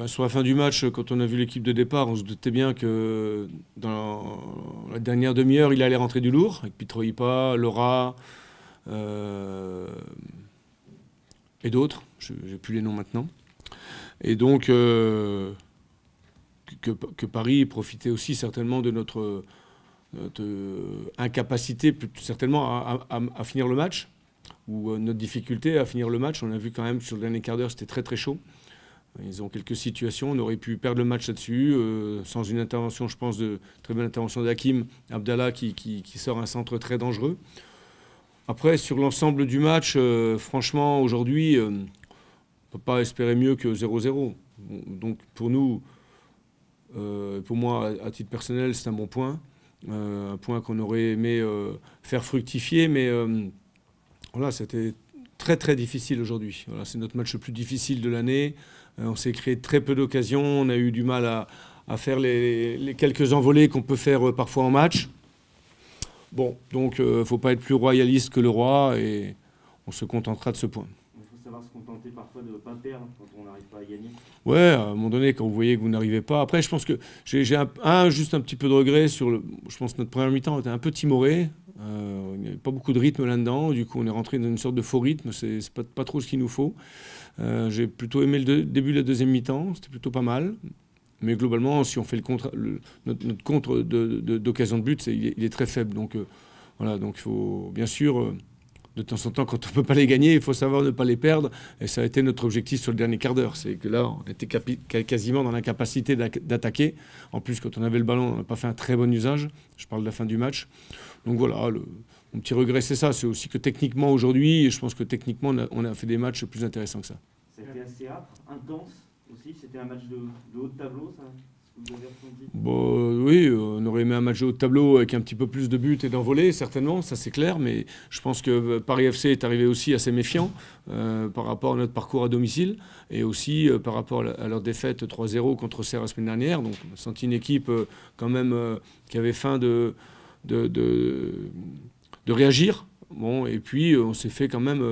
Sur la fin du match, quand on a vu l'équipe de départ, on se doutait bien que dans la dernière demi-heure, il allait rentrer du lourd, avec Pitroipa, Laura et d'autres. Je n'ai plus les noms maintenant. Et donc, que Paris profitait aussi certainement de notre incapacité, certainement, à finir le match, ou notre difficulté à finir le match. On a vu quand même sur le dernier quart d'heure, c'était très très chaud. Ils ont quelques situations, on aurait pu perdre le match là-dessus, sans une intervention, je pense, très bonne intervention d'Hakim Abdallah qui sort un centre très dangereux. Après, sur l'ensemble du match, franchement, aujourd'hui, on ne peut pas espérer mieux que 0-0. Donc pour nous, pour moi, à titre personnel, c'est un bon point. Un point qu'on aurait aimé faire fructifier, mais voilà, c'était très très difficile aujourd'hui. Voilà, c'est notre match le plus difficile de l'année. On s'est créé très peu d'occasions. On a eu du mal à faire les quelques envolées qu'on peut faire parfois en match. Bon, donc il ne faut pas être plus royaliste que le roi et on se contentera de ce point. Il faut savoir se contenter parfois de ne pas perdre quand on n'arrive pas à gagner. Ouais, à un moment donné, quand vous voyez que vous n'arrivez pas. Après, je pense que j'ai juste un petit peu de regret sur le. Je pense que notre première mi-temps était un peu timoré. Il n'y avait pas beaucoup de rythme là-dedans. Du coup, on est rentré dans une sorte de faux rythme. C'est pas trop ce qu'il nous faut. J'ai plutôt aimé le début de la deuxième mi-temps. C'était plutôt pas mal. Mais globalement, si on fait notre contre d'occasion de but, il est très faible. Donc voilà, donc il faut bien sûr, de temps en temps, quand on ne peut pas les gagner, il faut savoir ne pas les perdre. Et ça a été notre objectif sur le dernier quart d'heure. C'est que là, on était quasiment dans l'incapacité d'attaquer. En plus, quand on avait le ballon, on n'a pas fait un très bon usage. Je parle de la fin du match. Donc voilà, mon petit regret, c'est ça. C'est aussi que techniquement, aujourd'hui, je pense que techniquement, on a fait des matchs plus intéressants que ça. C'était assez âpre, intense aussi. C'était un match de haut de tableau, ça, ce que vous avez ressenti? Bon, oui, on aurait aimé un match de haut de tableau avec un petit peu plus de buts et d'envolées, certainement, ça c'est clair. Mais je pense que Paris FC est arrivé aussi assez méfiant par rapport à notre parcours à domicile et aussi par rapport à leur défaite 3-0 contre Serres la semaine dernière. Donc on a senti une équipe quand même qui avait faim de réagir. Bon, et puis on s'est fait quand même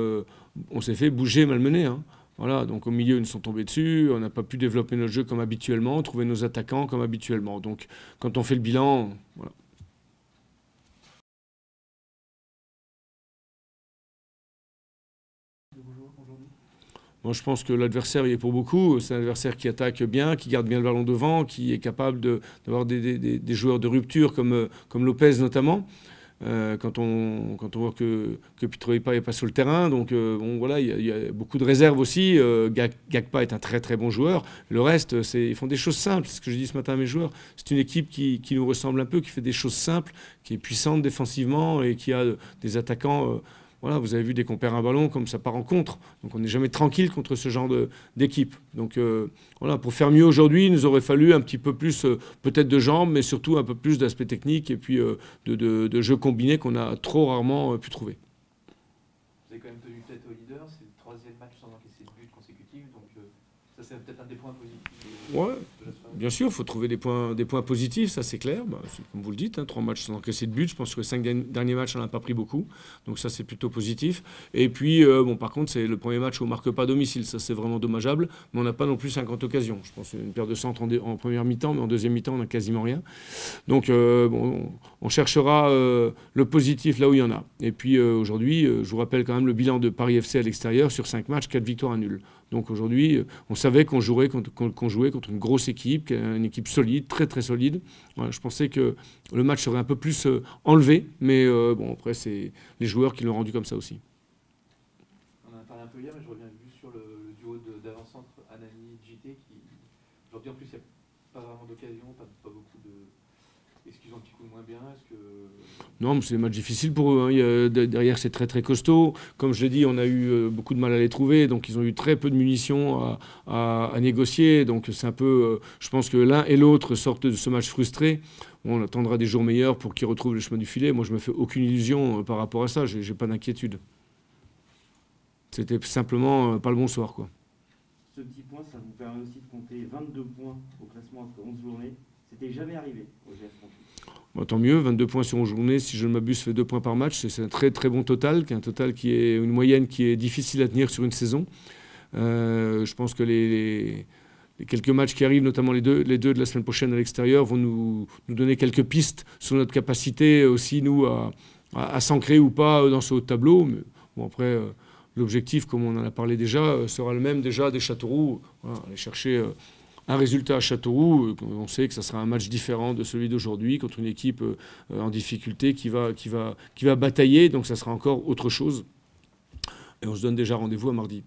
bouger malmené. Hein. Voilà, donc au milieu, ils nous sont tombés dessus. On n'a pas pu développer notre jeu comme habituellement, trouver nos attaquants comme habituellement. Donc quand on fait le bilan, voilà. Moi, je pense que l'adversaire y est pour beaucoup. C'est un adversaire qui attaque bien, qui garde bien le ballon devant, qui est capable d'avoir des joueurs de rupture comme Lopez notamment. Quand on voit que Pitroipa n'est pas sur le terrain. Donc bon, voilà, il y a beaucoup de réserves aussi. Gakpa est un très très bon joueur. Le reste, ils font des choses simples. C'est ce que je dis ce matin à mes joueurs. C'est une équipe qui nous ressemble un peu, qui fait des choses simples, qui est puissante défensivement et qui a des attaquants... Voilà, vous avez vu, dès qu'on perd un ballon, comme ça part en contre. Donc on n'est jamais tranquille contre ce genre d'équipe. Donc voilà, pour faire mieux aujourd'hui, il nous aurait fallu un petit peu plus peut-être de jambes, mais surtout un peu plus d'aspect technique et puis de jeux combinés qu'on a trop rarement pu trouver. Vous avez quand même tenu tête au leader, c'est le troisième match sans encaisser de but consécutif, donc ça c'est peut-être un des points positifs. Ouais. Bien sûr, il faut trouver des points positifs, ça c'est clair. Comme vous le dites, hein, 3 matchs sans encaisser de but. Je pense que les 5 derniers matchs, on n'a pas pris beaucoup. Donc ça, c'est plutôt positif. Et puis, bon, par contre, c'est le premier match où on ne marque pas à domicile. Ça, c'est vraiment dommageable. Mais on n'a pas non plus 50 occasions. Je pense une paire de centres en première mi-temps, mais en deuxième mi-temps, on n'a quasiment rien. Donc, bon, on cherchera le positif là où il y en a. Et puis, aujourd'hui, je vous rappelle quand même le bilan de Paris FC à l'extérieur sur 5 matchs, 4 victoires à nul. Donc aujourd'hui, on savait qu'on jouait contre une grosse équipe, une équipe solide, très très solide. Voilà, je pensais que le match serait un peu plus enlevé, mais bon, après, c'est les joueurs qui l'ont rendu comme ça aussi. On en a parlé un peu hier, mais je reviens juste sur le duo d'avant-centre Anani-JT qui, aujourd'hui en plus, il n'y a pas vraiment d'occasion, pas beaucoup de... Est-ce qu'ils ont un petit coup de moins bien? Non, mais c'est des matchs difficiles pour eux. Hein. Derrière, c'est très très costaud. Comme je l'ai dit, on a eu beaucoup de mal à les trouver. Donc, ils ont eu très peu de munitions à négocier. Donc, c'est un peu... je pense que l'un et l'autre sortent de ce match frustrés. On attendra des jours meilleurs pour qu'ils retrouvent le chemin du filet. Moi, je ne me fais aucune illusion par rapport à ça. Je n'ai pas d'inquiétude. C'était simplement pas le bon soir, quoi. Ce petit point, ça vous permet aussi de compter 22 points au classement après 11 journées. C'était jamais arrivé au GS 38. Bon, tant mieux, 22 points sur 11 journées, si je ne m'abuse, fait 2 points par match. C'est un très très bon total, un total qui est une moyenne qui est difficile à tenir sur une saison. Je pense que les quelques matchs qui arrivent, notamment les deux de la semaine prochaine à l'extérieur, vont nous donner quelques pistes sur notre capacité aussi, nous, à s'ancrer ou pas dans ce haut de tableau. Mais bon, après, l'objectif, comme on en a parlé déjà, sera le même déjà des Châteauroux. Voilà, aller chercher un résultat à Châteauroux. On sait que ça sera un match différent de celui d'aujourd'hui, contre une équipe en difficulté qui va batailler. Donc ça sera encore autre chose. Et on se donne déjà rendez-vous à mardi.